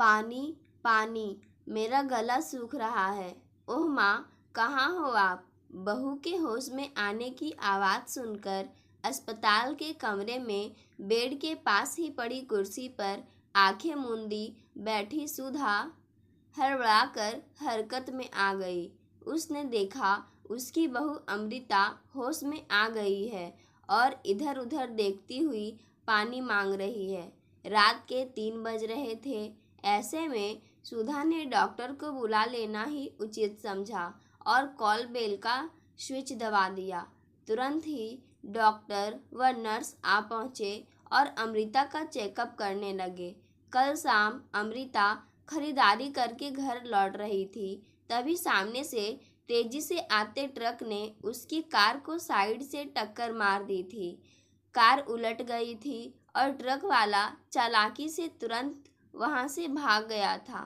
पानी पानी, मेरा गला सूख रहा है। ओह माँ, कहाँ हो आप? बहू के होश में आने की आवाज़ सुनकर अस्पताल के कमरे में बेड के पास ही पड़ी कुर्सी पर आंखें मूंदी बैठी सुधा हड़बड़ाकर हरकत में आ गई। उसने देखा उसकी बहू अमृता होश में आ गई है और इधर उधर देखती हुई पानी मांग रही है। रात के 3 बज रहे थे। ऐसे में सुधा ने डॉक्टर को बुला लेना ही उचित समझा और कॉल बेल का स्विच दबा दिया। तुरंत ही डॉक्टर व नर्स आ पहुँचे और अमृता का चेकअप करने लगे। कल शाम अमृता खरीदारी करके घर लौट रही थी, तभी सामने से तेजी से आते ट्रक ने उसकी कार को साइड से टक्कर मार दी थी। कार उलट गई थी और ट्रक वाला चालाकी से तुरंत वहां से भाग गया था।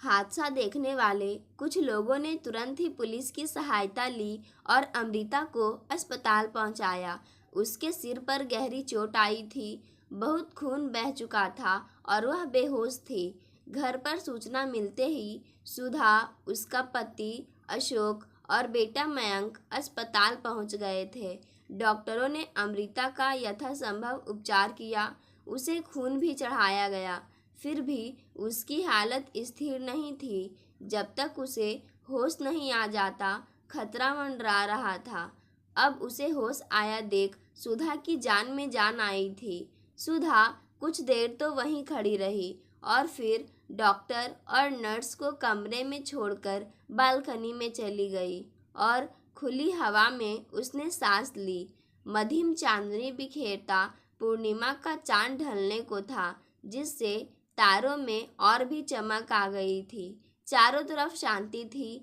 हादसा देखने वाले कुछ लोगों ने तुरंत ही पुलिस की सहायता ली और अमृता को अस्पताल पहुंचाया। उसके सिर पर गहरी चोट आई थी, बहुत खून बह चुका था और वह बेहोश थी। घर पर सूचना मिलते ही सुधा, उसका पति अशोक और बेटा मयंक अस्पताल पहुंच गए थे। डॉक्टरों ने अमृता का यथासंभव उपचार किया, उसे खून भी चढ़ाया गया। फिर भी उसकी हालत स्थिर नहीं थी। जब तक उसे होश नहीं आ जाता, खतरा मंडरा रहा था। अब उसे होश आया देख सुधा की जान में जान आई थी। सुधा कुछ देर तो वहीं खड़ी रही और फिर डॉक्टर और नर्स को कमरे में छोड़कर बालकनी में चली गई और खुली हवा में उसने सांस ली। मध्यम चांदनी बिखेरता पूर्णिमा का चांद ढलने को था, जिससे तारों में और भी चमक आ गई थी। चारों तरफ शांति थी।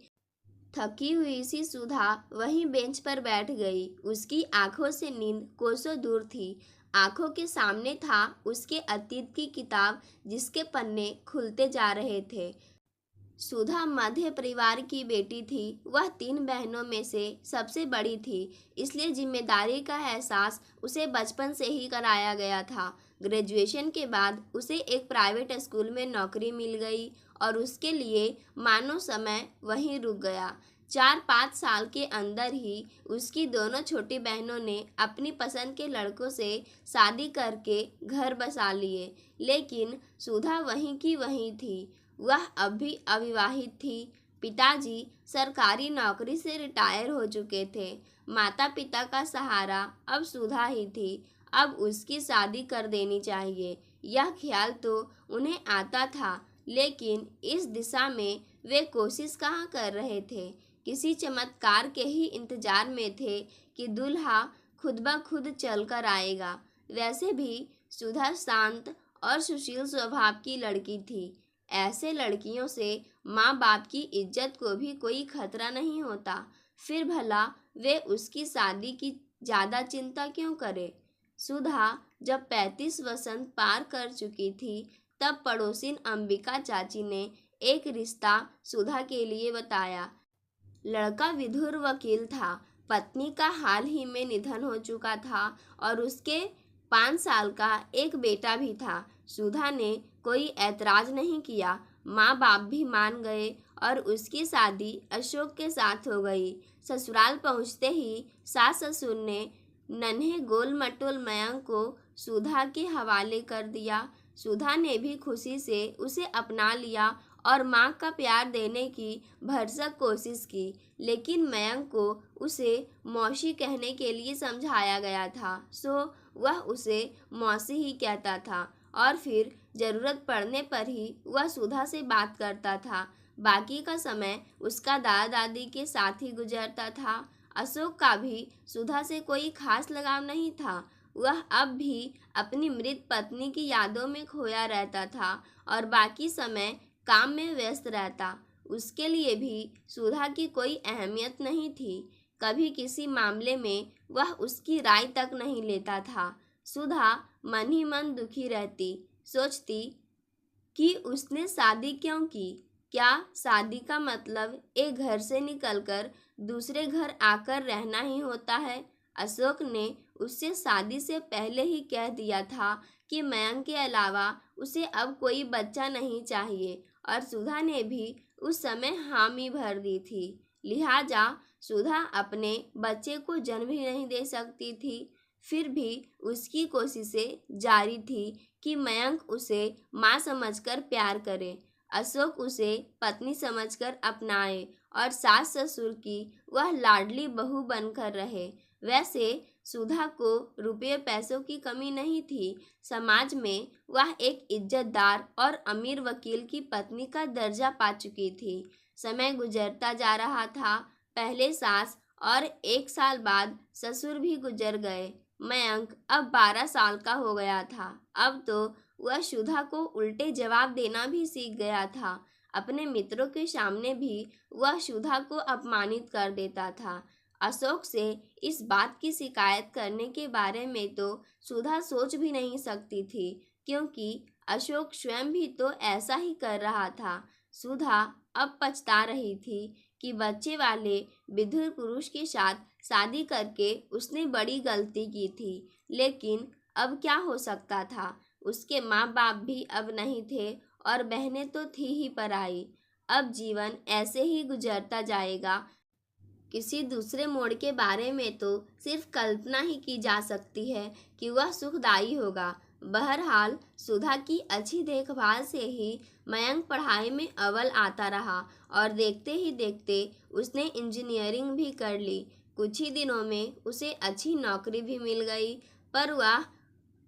थकी हुई सी सुधा वहीं बेंच पर बैठ गई। उसकी आंखों से नींद कोसों दूर थी। आंखों के सामने था उसके अतीत की किताब, जिसके पन्ने खुलते जा रहे थे। सुधा मध्य परिवार की बेटी थी। वह 3 बहनों में से सबसे बड़ी थी, इसलिए जिम्मेदारी का एहसास उसे बचपन से ही कराया गया था। ग्रेजुएशन के बाद उसे एक प्राइवेट स्कूल में नौकरी मिल गई और उसके लिए मानो समय वहीं रुक गया। 4-5 साल के अंदर ही उसकी दोनों छोटी बहनों ने अपनी पसंद के लड़कों से शादी करके घर बसा लिए, लेकिन सुधा वहीं की वहीं थी। वह अब भी अविवाहित थी। पिताजी सरकारी नौकरी से रिटायर हो चुके थे। माता पिता का सहारा अब सुधा ही थी। अब उसकी शादी कर देनी चाहिए, यह ख्याल तो उन्हें आता था, लेकिन इस दिशा में वे कोशिश कहाँ कर रहे थे। किसी चमत्कार के ही इंतजार में थे कि दूल्हा खुद ब खुद चल कर आएगा। वैसे भी सुधा शांत और सुशील स्वभाव की लड़की थी। ऐसे लड़कियों से माँ बाप की इज्जत को भी कोई खतरा नहीं होता। फिर भला वे उसकी शादी की ज़्यादा चिंता क्यों करे। सुधा जब 35 वसंत पार कर चुकी थी, तब पड़ोसिन अंबिका चाची ने एक रिश्ता सुधा के लिए बताया। लड़का विधुर वकील था। पत्नी का हाल ही में निधन हो चुका था और उसके 5 साल का एक बेटा भी था। सुधा ने कोई ऐतराज नहीं किया। माँ बाप भी मान गए और उसकी शादी अशोक के साथ हो गई। ससुराल पहुँचते ही सास ससुर ने नन्हे गोल मटोल मयंक को सुधा के हवाले कर दिया। सुधा ने भी खुशी से उसे अपना लिया और माँ का प्यार देने की भरसक कोशिश की, लेकिन मयंक को उसे मौसी कहने के लिए समझाया गया था, सो वह उसे मौसी ही कहता था और फिर ज़रूरत पड़ने पर ही वह सुधा से बात करता था। बाकी का समय उसका दादा दादी के साथ ही गुजरता था। अशोक का भी सुधा से कोई खास लगाव नहीं था। वह अब भी अपनी मृत पत्नी की यादों में खोया रहता था और बाकी समय काम में व्यस्त रहता। उसके लिए भी सुधा की कोई अहमियत नहीं थी। कभी किसी मामले में वह उसकी राय तक नहीं लेता था। सुधा मन ही मन दुखी रहती, सोचती कि उसने शादी क्यों की। क्या शादी का मतलब एक घर से निकलकर दूसरे घर आकर रहना ही होता है। अशोक ने उससे शादी से पहले ही कह दिया था कि मयंक के अलावा उसे अब कोई बच्चा नहीं चाहिए और सुधा ने भी उस समय हामी भर दी थी। लिहाजा सुधा अपने बच्चे को जन्म ही नहीं दे सकती थी। फिर भी उसकी कोशिशें जारी थी कि मयंक उसे माँ समझकर प्यार करे, अशोक उसे पत्नी समझकर अपनाए और सास ससुर की वह लाडली बहू बनकर रहे। वैसे सुधा को रुपये पैसों की कमी नहीं थी। समाज में वह एक इज्जतदार और अमीर वकील की पत्नी का दर्जा पा चुकी थी। समय गुजरता जा रहा था। पहले सास और 1 साल बाद ससुर भी गुजर गए। मयंक अब 12 साल का हो गया था। अब तो वह सुधा को उल्टे जवाब देना भी सीख गया था। अपने मित्रों के सामने भी वह सुधा को अपमानित कर देता था। अशोक से इस बात की शिकायत करने के बारे में तो सुधा सोच भी नहीं सकती थी, क्योंकि अशोक स्वयं भी तो ऐसा ही कर रहा था। सुधा अब पछता रही थी कि बच्चे वाले विधुर पुरुष के साथ शादी करके उसने बड़ी गलती की थी। लेकिन अब क्या हो सकता था? उसके माँ बाप भी अब नहीं थे और बहनें तो थी ही पराई। अब जीवन ऐसे ही गुजरता जाएगा। किसी दूसरे मोड़ के बारे में तो सिर्फ कल्पना ही की जा सकती है कि वह सुखदायी होगा। बहरहाल सुधा की अच्छी देखभाल से ही मयंक पढ़ाई में अव्वल आता रहा और देखते ही देखते उसने इंजीनियरिंग भी कर ली। कुछ ही दिनों में उसे अच्छी नौकरी भी मिल गई, पर वह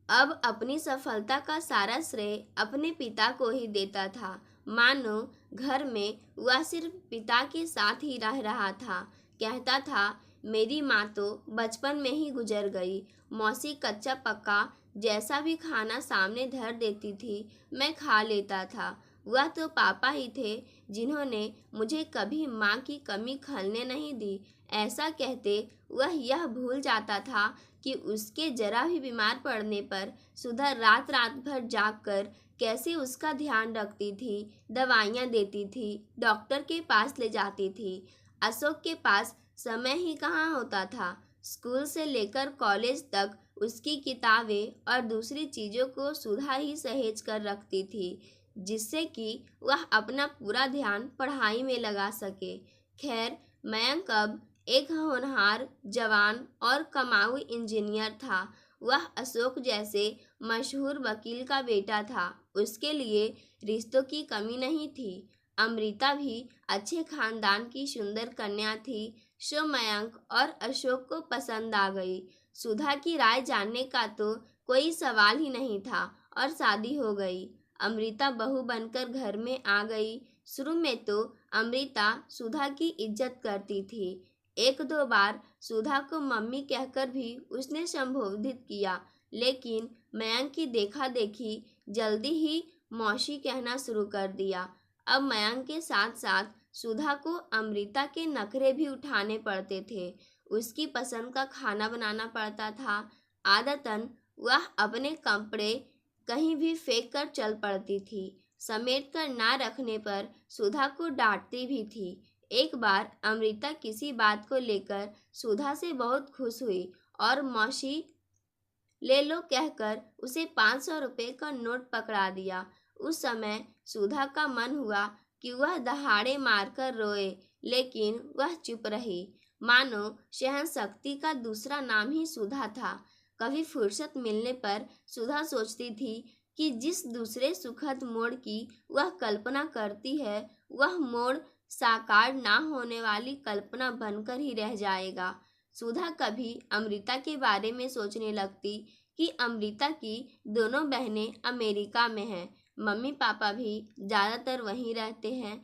अब अपनी सफलता का सारा श्रेय अपने पिता को ही देता था। मानो घर में वह सिर्फ पिता के साथ ही रह रहा था। कहता था, मेरी माँ तो बचपन में ही गुजर गई। मौसी कच्चा पक्का जैसा भी खाना सामने धर देती थी, मैं खा लेता था। वह तो पापा ही थे जिन्होंने मुझे कभी माँ की कमी खलने नहीं दी। ऐसा कहते वह यह भूल जाता था कि उसके जरा भी बीमार पड़ने पर सुधा रात रात भर जागकर कैसे उसका ध्यान रखती थी, दवाइयाँ देती थी, डॉक्टर के पास ले जाती थी। अशोक के पास समय ही कहाँ होता था। स्कूल से लेकर कॉलेज तक उसकी किताबें और दूसरी चीज़ों को सुधा ही सहेज कर रखती थी, जिससे कि वह अपना पूरा ध्यान पढ़ाई में लगा सके। खैर, मयंक अब एक होनहार, जवान और कमाऊ इंजीनियर था। वह अशोक जैसे मशहूर वकील का बेटा था। उसके लिए रिश्तों की कमी नहीं थी। अमृता भी अच्छे खानदान की सुंदर कन्या थी, जो मयंक और अशोक को पसंद आ गई। सुधा की राय जानने का तो कोई सवाल ही नहीं था और शादी हो गई। अमृता बहू बनकर घर में आ गई। शुरू में तो अमृता सुधा की इज्जत करती थी। 1-2 बार सुधा को मम्मी कहकर भी उसने संबोधित किया, लेकिन मयंक की देखा देखी जल्दी ही मौसी कहना शुरू कर दिया। अब मयंक के साथ साथ सुधा को अमृता के नखरे भी उठाने पड़ते थे। उसकी पसंद का खाना बनाना पड़ता था। आदतन वह अपने कपड़े कहीं भी फेंक कर चल पड़ती थी। समेट कर ना रखने पर सुधा को डांटती भी थी। एक बार अमृता किसी बात को लेकर सुधा से बहुत खुश हुई और मौसी ले लो कहकर उसे 500 रुपये का नोट पकड़ा दिया। उस समय सुधा का मन हुआ कि वह दहाड़े मारकर रोए, लेकिन वह चुप रही। मानो सहनशक्ति का दूसरा नाम ही सुधा था। कभी फुर्सत मिलने पर सुधा सोचती थी कि जिस दूसरे सुखद मोड़ की वह कल्पना करती है, वह मोड़ साकार ना होने वाली कल्पना बनकर ही रह जाएगा। सुधा कभी अमृता के बारे में सोचने लगती कि अमृता की दोनों बहनें अमेरिका में हैं, मम्मी पापा भी ज़्यादातर वहीं रहते हैं।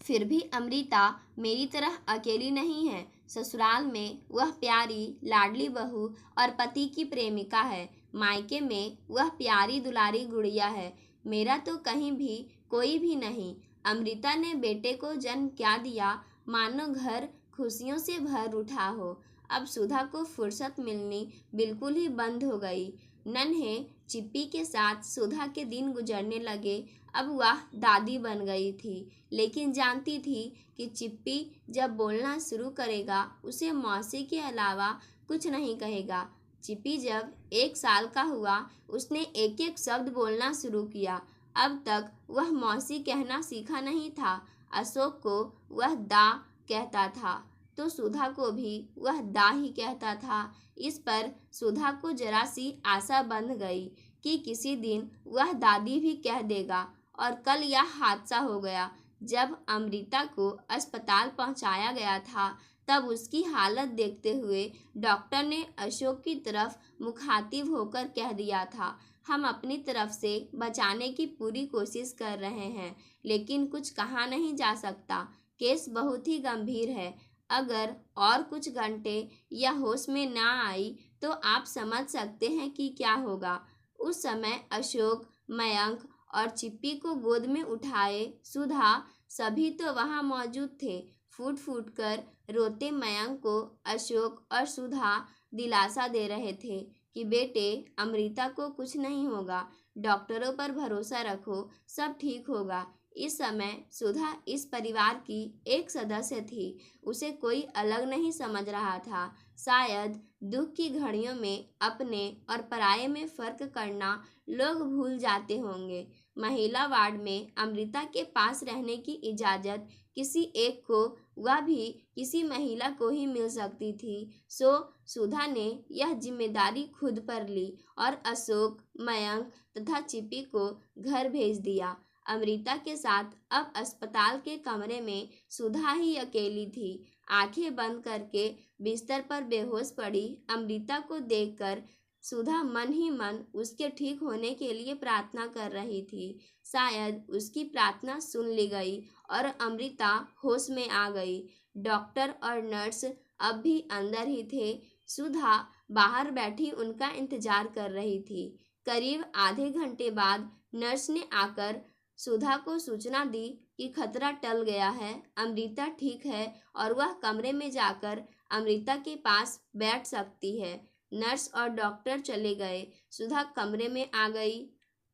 फिर भी अमृता मेरी तरह अकेली नहीं है। ससुराल में वह प्यारी लाडली बहू और पति की प्रेमिका है। मायके में वह प्यारी दुलारी गुड़िया है। मेरा तो कहीं भी कोई भी नहीं। अमृता ने बेटे को जन्म क्या दिया, मानो घर खुशियों से भर उठा हो। अब सुधा को फुर्सत मिलनी बिल्कुल ही बंद हो गई। नन्हे चिप्पी के साथ सुधा के दिन गुजरने लगे। अब वह दादी बन गई थी, लेकिन जानती थी कि चिप्पी जब बोलना शुरू करेगा उसे मौसी के अलावा कुछ नहीं कहेगा। चिप्पी जब 1 साल का हुआ उसने एक एक शब्द बोलना शुरू किया। अब तक वह मौसी कहना सीखा नहीं था। अशोक को वह दा कहता था तो सुधा को भी वह दा ही कहता था। इस पर सुधा को जरा सी आशा बंध गई कि किसी दिन वह दादी भी कह देगा। और कल यह हादसा हो गया। जब अमृता को अस्पताल पहुंचाया गया था तब उसकी हालत देखते हुए डॉक्टर ने अशोक की तरफ मुखातिब होकर कह दिया था, हम अपनी तरफ से बचाने की पूरी कोशिश कर रहे हैं, लेकिन कुछ कहा नहीं जा सकता। केस बहुत ही गंभीर है। अगर और कुछ घंटे या होश में ना आई तो आप समझ सकते हैं कि क्या होगा। उस समय अशोक, मयंक और चिप्पी को गोद में उठाए सुधा सभी तो वहां मौजूद थे। फूट फूट कर रोते मयंक को अशोक और सुधा दिलासा दे रहे थे कि बेटे, अमृता को कुछ नहीं होगा, डॉक्टरों पर भरोसा रखो, सब ठीक होगा। इस समय सुधा इस परिवार की एक सदस्य थी। उसे कोई अलग नहीं समझ रहा था। शायद दुख की घड़ियों में अपने और पराये में फर्क करना लोग भूल जाते होंगे। महिला वार्ड में अमृता के पास रहने की इजाज़त किसी एक को, वह भी किसी महिला को ही मिल सकती थी। सो सुधा ने यह जिम्मेदारी खुद पर ली और अशोक, मयंक तथा चिप्पी को घर भेज दिया। अमृता के साथ अब अस्पताल के कमरे में सुधा ही अकेली थी। आंखें बंद करके बिस्तर पर बेहोश पड़ी अमृता को देखकर सुधा मन ही मन उसके ठीक होने के लिए प्रार्थना कर रही थी। शायद उसकी प्रार्थना सुन ली गई और अमृता होश में आ गई। डॉक्टर और नर्स अब भी अंदर ही थे। सुधा बाहर बैठी उनका इंतजार कर रही थी। करीब आधे घंटे बाद नर्स ने आकर सुधा को सूचना दी कि खतरा टल गया है, अमृता ठीक है और वह कमरे में जाकर अमृता के पास बैठ सकती है। नर्स और डॉक्टर चले गए। सुधा कमरे में आ गई,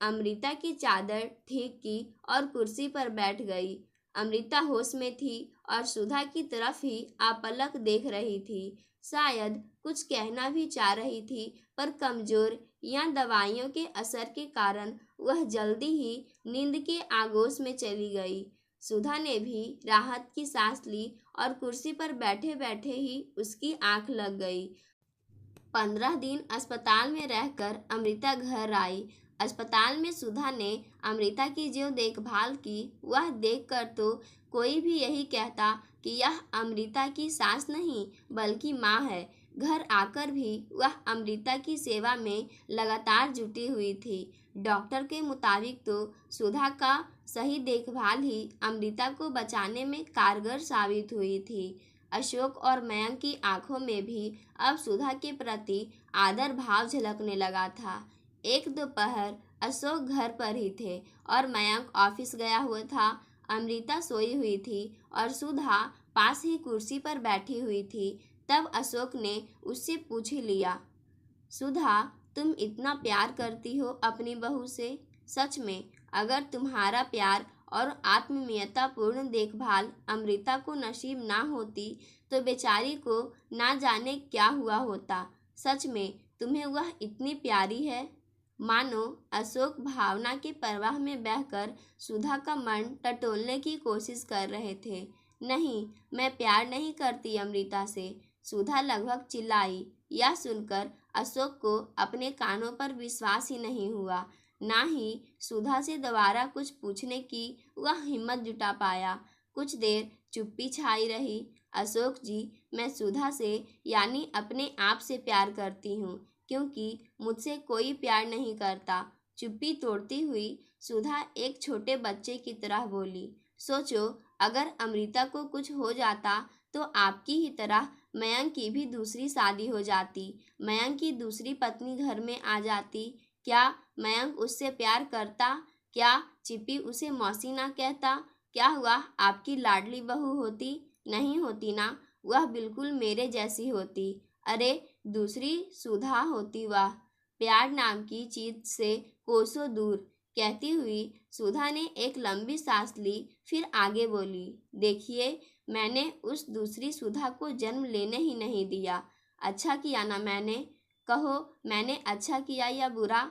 अमृता की चादर ठीक की और कुर्सी पर बैठ गई। अमृता होश में थी और सुधा की तरफ ही आपलक देख रही थी। शायद कुछ कहना भी चाह रही थी, पर कमजोर या दवाइयों के असर के कारण वह जल्दी ही नींद के आगोश में चली गई। सुधा ने भी राहत की सांस ली और कुर्सी पर बैठे बैठे ही उसकी आंख लग गई। 15 दिन अस्पताल में रहकर अमृता घर आई। अस्पताल में सुधा ने अमृता की जो देखभाल की वह देखकर तो कोई भी यही कहता कि यह अमृता की सास नहीं बल्कि माँ है। घर आकर भी वह अमृता की सेवा में लगातार जुटी हुई थी। डॉक्टर के मुताबिक तो सुधा का सही देखभाल ही अमृता को बचाने में कारगर साबित हुई थी। अशोक और मयंक की आंखों में भी अब सुधा के प्रति आदर भाव झलकने लगा था। एक दोपहर अशोक घर पर ही थे और मयंक ऑफिस गया हुआ था। अमृता सोई हुई थी और सुधा पास ही कुर्सी पर बैठी हुई थी। तब अशोक ने उससे पूछ ही लिया, सुधा, तुम इतना प्यार करती हो अपनी बहू से? सच में, अगर तुम्हारा प्यार और आत्मीयतापूर्ण देखभाल अमृता को नसीब ना होती तो बेचारी को ना जाने क्या हुआ होता। सच में तुम्हें वह इतनी प्यारी है। मानो अशोक भावना के प्रवाह में बहकर सुधा का मन टटोलने की कोशिश कर रहे थे। नहीं, मैं प्यार नहीं करती अमृता से, सुधा लगभग चिल्लाई। यह सुनकर अशोक को अपने कानों पर विश्वास ही नहीं हुआ, ना ही सुधा से दोबारा कुछ पूछने की वह हिम्मत जुटा पाया। कुछ देर चुप्पी छाई रही। अशोक जी, मैं सुधा से यानी अपने आप से प्यार करती हूँ, क्योंकि मुझसे कोई प्यार नहीं करता। चुप्पी तोड़ती हुई सुधा एक छोटे बच्चे की तरह बोली, सोचो, अगर अमृता को कुछ हो जाता तो आपकी ही तरह मयंक की भी दूसरी शादी हो जाती, मयंक की दूसरी पत्नी घर में आ जाती। क्या मयंक उससे प्यार करता? क्या चिप्पी उसे मौसी ना कहता? क्या हुआ, आपकी लाडली बहू होती? नहीं होती ना, वह बिल्कुल मेरे जैसी होती। अरे, दूसरी सुधा होती वह, प्यार नाम की चीज से कोसों दूर। कहती हुई सुधा ने एक लंबी सांस ली, फिर आगे बोली, देखिए, मैंने उस दूसरी सुधा को जन्म लेने ही नहीं दिया। अच्छा किया ना मैंने। कहो, मैंने अच्छा किया या बुरा?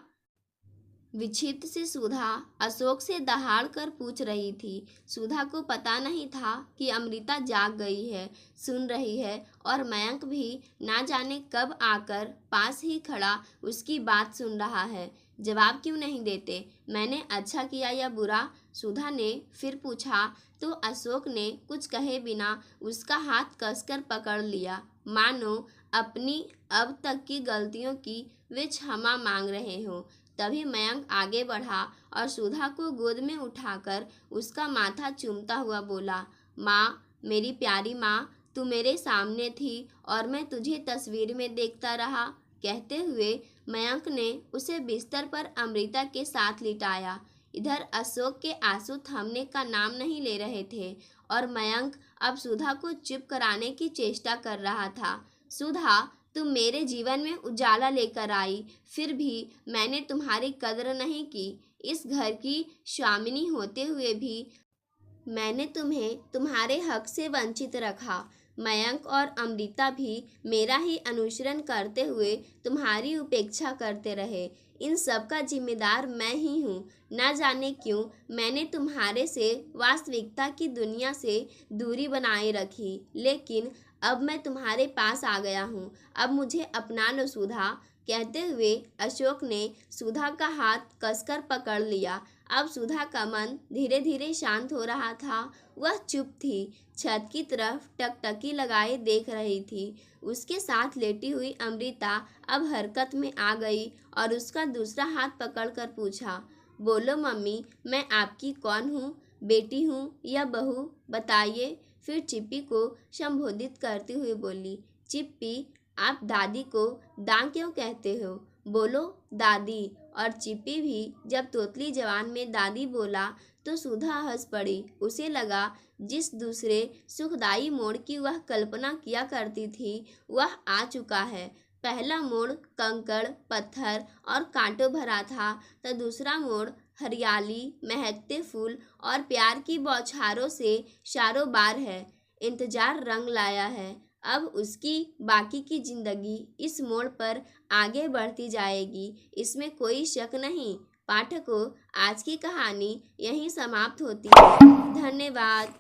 विचित्र से सुधा अशोक से दहाड़ कर पूछ रही थी। सुधा को पता नहीं था कि अमृता जाग गई है, सुन रही है, और मयंक भी ना जाने कब आकर पास ही खड़ा उसकी बात सुन रहा है। जवाब क्यों नहीं देते? मैंने अच्छा किया या बुरा? सुधा ने फिर पूछा तो अशोक ने कुछ कहे बिना उसका हाथ कसकर पकड़ लिया, मानो अपनी अब तक की गलतियों की वे क्षमा मांग रहे हो। तभी मयंक आगे बढ़ा और सुधा को गोद में उठाकर उसका माथा चूमता हुआ बोला, माँ, मेरी प्यारी माँ, तू मेरे सामने थी और मैं तुझे तस्वीर में देखता रहा। कहते हुए मयंक ने उसे बिस्तर पर अमृता के साथ लिटाया। इधर अशोक के आंसू थमने का नाम नहीं ले रहे थे और मयंक अब सुधा को चुप कराने की चेष्टा कर रहा था। सुधा, तुम मेरे जीवन में उजाला लेकर आई, फिर भी मैंने तुम्हारी कदर नहीं की। इस घर की स्वामिनी होते हुए भी मैंने तुम्हें तुम्हारे हक से वंचित रखा। मयंक और अमृता भी मेरा ही अनुसरण करते हुए तुम्हारी उपेक्षा करते रहे। इन सब का जिम्मेदार मैं ही हूँ। ना जाने क्यों मैंने तुम्हारे से वास्तविकता की दुनिया से दूरी बनाए रखी, लेकिन अब मैं तुम्हारे पास आ गया हूँ। अब मुझे अपना लो सुधा। कहते हुए अशोक ने सुधा का हाथ कसकर पकड़ लिया। अब सुधा का मन धीरे धीरे शांत हो रहा था। वह चुप थी, छत की तरफ टकटकी लगाए देख रही थी। उसके साथ लेटी हुई अमृता अब हरकत में आ गई और उसका दूसरा हाथ पकड़कर पूछा, बोलो मम्मी, मैं आपकी कौन हूँ? बेटी हूँ या बहू? बताइए। फिर चिप्पी को संबोधित करते हुए बोली, चिप्पी, आप दादी को दां क्यों कहते हो? बोलो दादी। और चिप्पी भी जब तोतली जवान में दादी बोला तो सुधा हंस पड़ी। उसे लगा जिस दूसरे सुखदायी मोड़ की वह कल्पना किया करती थी वह आ चुका है। पहला मोड़ कंकड़, पत्थर और कांटों भरा था, तो दूसरा मोड़ हरियाली, महकते फूल और प्यार की बौछारों से चारों बार है। इंतजार रंग लाया है। अब उसकी बाकी की जिंदगी इस मोड़ पर आगे बढ़ती जाएगी, इसमें कोई शक नहीं। पाठकों, आज की कहानी यहीं समाप्त होती है। धन्यवाद।